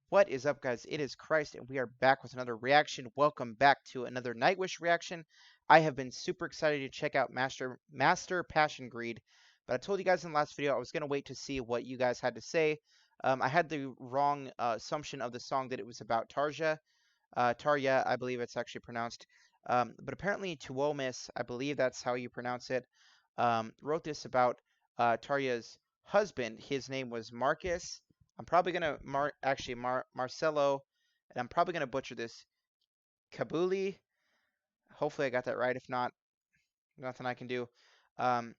What is up, guys? It is Christ, and we are back with another reaction. Welcome back to another Nightwish reaction. I have been super excited to check out Master Passion Greed, but I told you guys in the last video I was going to wait to see what you guys had to say. I had the wrong assumption of the song that it was about Tarja. Tarja, I believe it's actually pronounced. But apparently Tuomis, I believe that's how you pronounce it, wrote this about Tarja's husband. His name was Marcus. I'm probably gonna Marcelo, and I'm probably gonna butcher this. Kabuli. Hopefully I got that right. If not, nothing I can do. Um,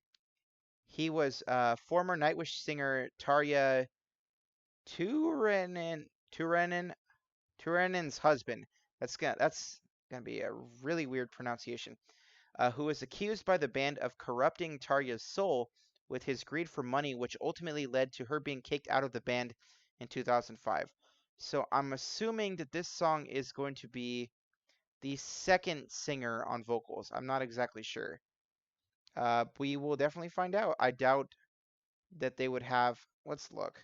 he was former Nightwish singer Tarja Turanen's husband. That's gonna be a really weird pronunciation. Who was accused by the band of corrupting Tarja's soul with his greed for money, which ultimately led to her being kicked out of the band in 2005. So I'm assuming that this song is going to be the second singer on vocals. I'm not exactly sure. We will definitely find out. I doubt that they would have. Let's look.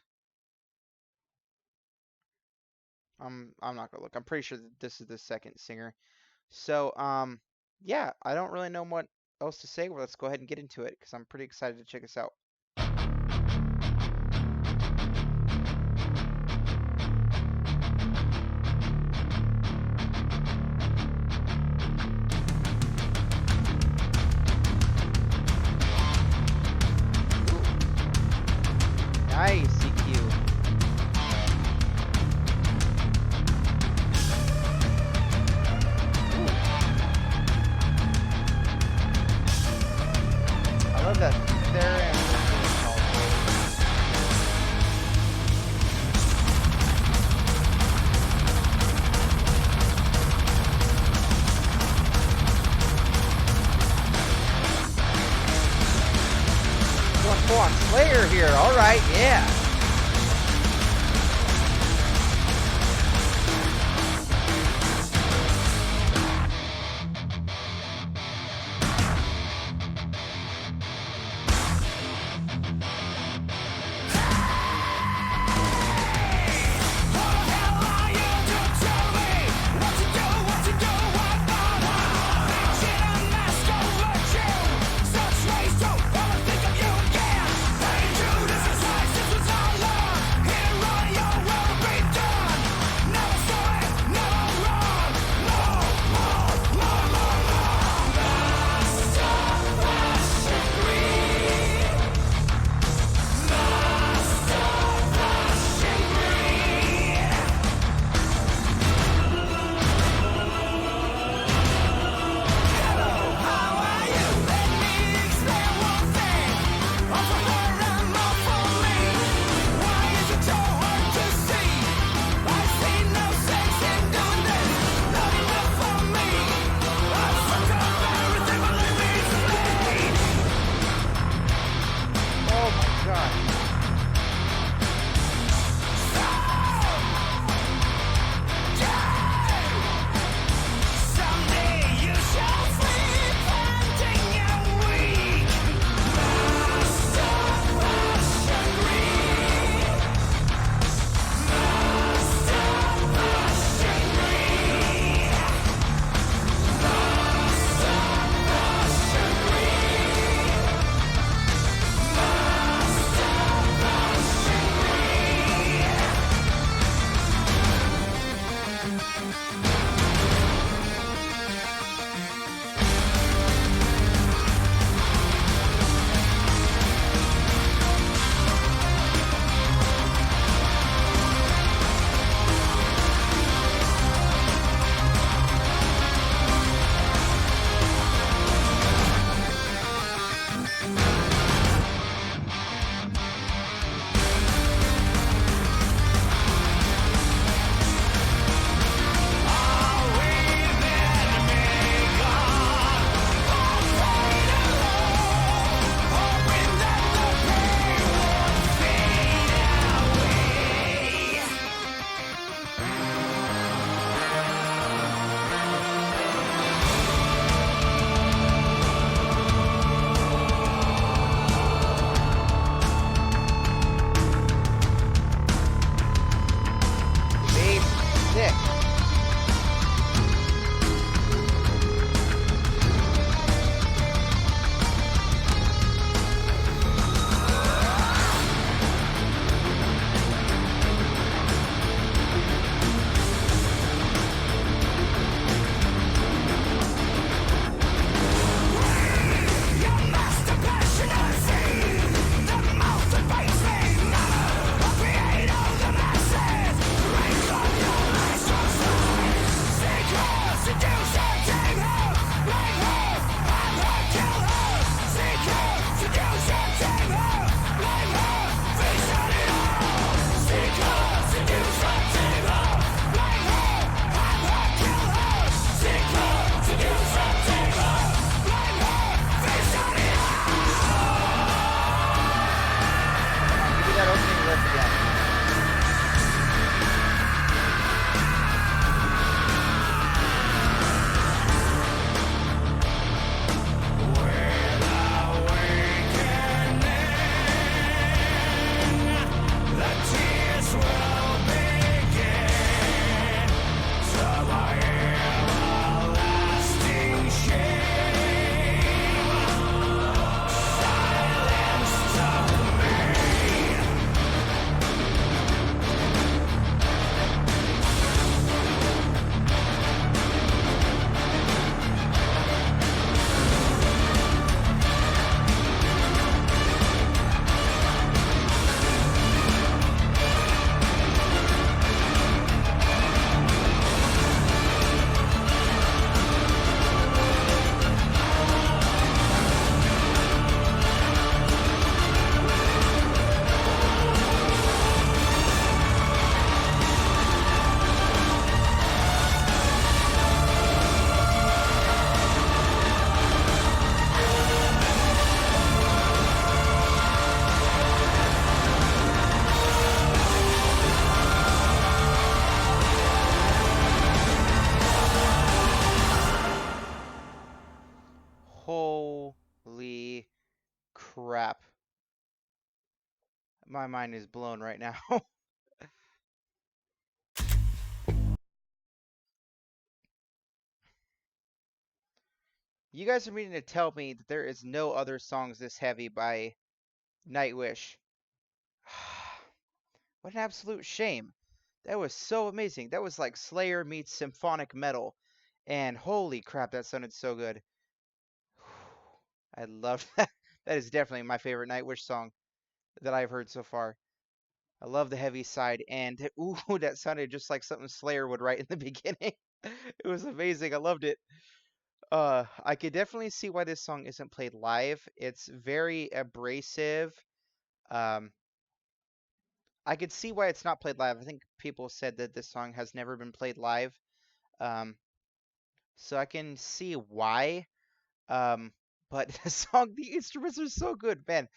I'm not gonna look. I'm pretty sure that this is the second singer. So yeah, I don't really know what else to say. Well, let's go ahead and get into it because I'm pretty excited to check this out. Nice EQ. I love that theremin. Going full on Slayer here. All right, yeah. My mind is blown right now. You guys are meaning to tell me that there is no other songs this heavy by Nightwish. What an absolute shame. That was so amazing. That was like Slayer meets symphonic metal. And holy crap, that sounded so good. I love that. That is definitely my favorite Nightwish song that I've heard so far. I love the heavy side, and ooh, that sounded just like something Slayer would write in the beginning. It was amazing. I loved it. I could definitely see why this song isn't played live. It's very abrasive. Um, I could see why it's not played live. I think people said that this song has never been played live. Um, so I can see why. Um, but the song, the instruments are so good, man.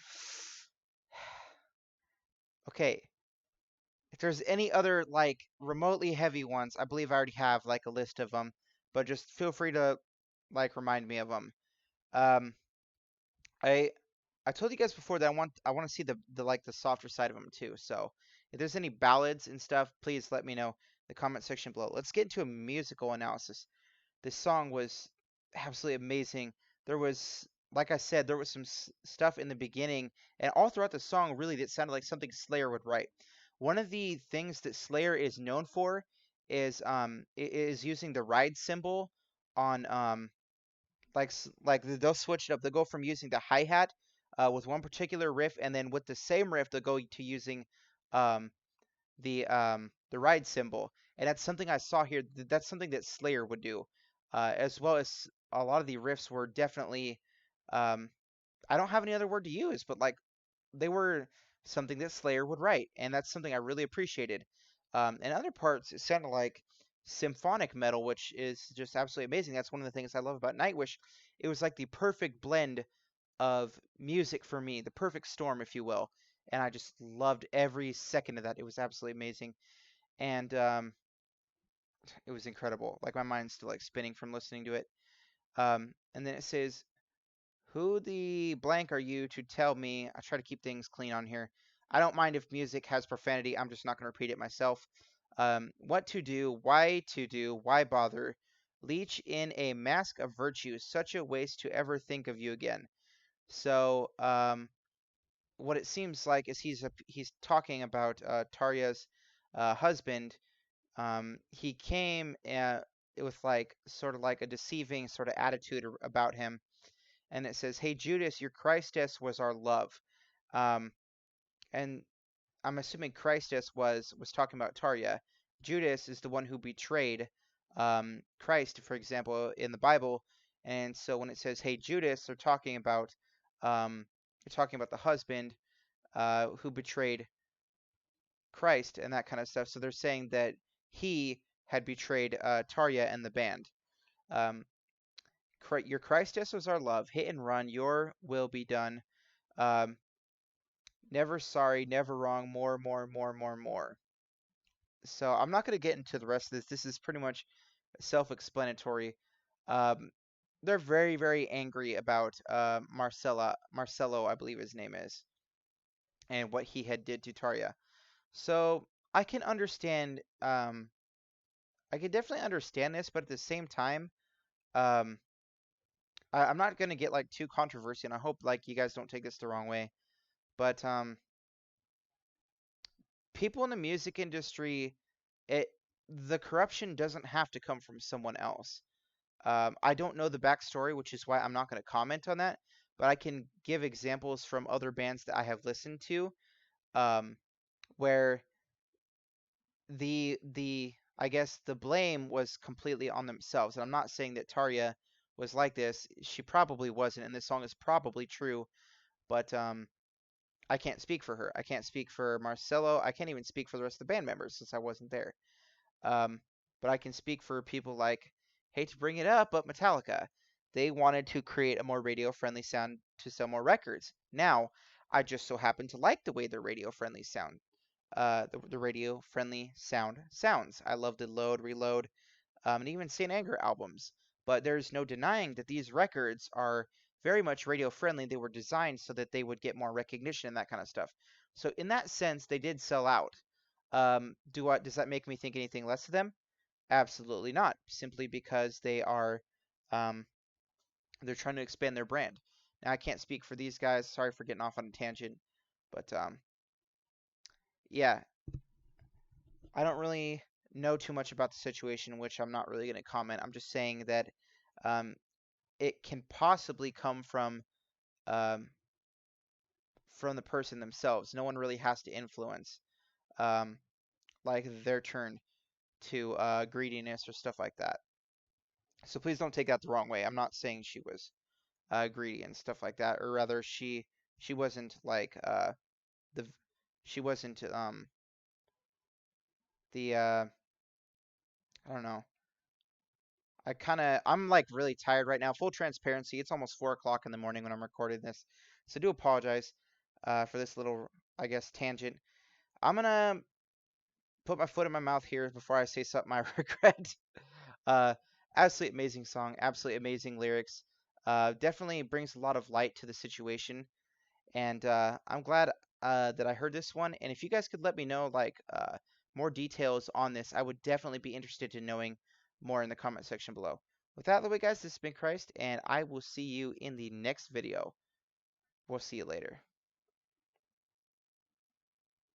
Okay, if there's any other like remotely heavy ones, I believe I already have like a list of them, but just feel free to like remind me of them. Um, I I told you guys before that I want to see the like the softer side of them too. So if there's any ballads and stuff, please let me know in the comment section below. Let's get into a musical analysis. This song was absolutely amazing. There was, like I said, there was some stuff in the beginning and all throughout the song really that sounded like something Slayer would write. One of the things that Slayer is known for is using the ride cymbal on they'll switch it up. They'll go from using the hi-hat with one particular riff, and then with the same riff they'll go to using um the ride cymbal. And that's something I saw here. That's something that Slayer would do, as well as a lot of the riffs were definitely. Um, I don't have any other word to use, but like they were something that Slayer would write, and that's something I really appreciated. And other parts, it sounded like symphonic metal, which is just absolutely amazing. That's one of the things I love about Nightwish. It was like the perfect blend of music for me, the perfect storm, if you will. And I just loved every second of that. It was absolutely amazing, and it was incredible. Like my mind's still like spinning from listening to it. And then it says, "Who the blank are you to tell me?" I try to keep things clean on here. I don't mind if music has profanity. I'm just not going to repeat it myself. What to do, why bother? Leech in a mask of virtue, such a waste to ever think of you again. So, what it seems like is he's talking about Tarya's husband. He came with like sort of like a deceiving sort of attitude about him, and it says, "Hey Judas, your Christus was our love," um, and I'm assuming Christus was talking about Tarya. Judas is the one who betrayed Christ, for example, in the Bible, and so when it says, "Hey Judas," um, they're talking about the husband who betrayed Christ and that kind of stuff. So they're saying that he had betrayed Tarya and the band. Um, your Christus was our love. Hit and run. Your will be done. Um, never sorry, never wrong. More, more, more, more, more. So I'm not going to get into the rest of this. This is pretty much self-explanatory. Um, they're very, very angry about Marcelo, I believe his name is, and what he had did to Tarya. So I can understand. I can definitely understand this, but at the same time, um, I'm not gonna get like too controversial, and I hope like you guys don't take this the wrong way. But people in the music industry, it the corruption doesn't have to come from someone else. I don't know the backstory, which is why I'm not going to comment on that. But I can give examples from other bands that I have listened to, um, where the I guess the blame was completely on themselves. And I'm not saying that Tarya was like this. She probably wasn't, and this song is probably true. But I can't speak for her. I can't speak for Marcelo. I can't even speak for the rest of the band members since I wasn't there. Um, but I can speak for people like, hate to bring it up, but Metallica. They wanted to create a more radio-friendly sound to sell more records. Now, I just so happen to like the way their radio-friendly sound, the radio-friendly sound sounds. I love the Load, Reload, and even Saint Anger albums. But there's no denying that these records are very much radio-friendly. They were designed so that they would get more recognition and that kind of stuff. So in that sense, they did sell out. Does that make me think anything less of them? Absolutely not. Simply because um, they're trying to expand their brand. Now I can't speak for these guys. Sorry for getting off on a tangent, but yeah, I don't really know too much about the situation, which I'm not really going to comment. I'm just saying that um, it can possibly come um, from the person themselves. No one really has to influence um, like their turn to greediness or stuff like that. So please don't take that the wrong way. I'm not saying she was greedy and stuff like that, or rather, she wasn't like the she wasn't the I don't know. I'm like really tired right now. Full transparency, it's almost 4 o'clock in the morning when I'm recording this, so I do apologize for this little, I guess, tangent. I'm gonna put my foot in my mouth here before I say something I regret. Uh, Absolutely amazing song, absolutely amazing lyrics. Definitely brings a lot of light to the situation, and I'm glad that I heard this one. And if you guys could let me know like more details on this, I would definitely be interested in knowing more in the comment section below. With that, guys, this has been Christ, and I will see you in the next video. We'll see you later.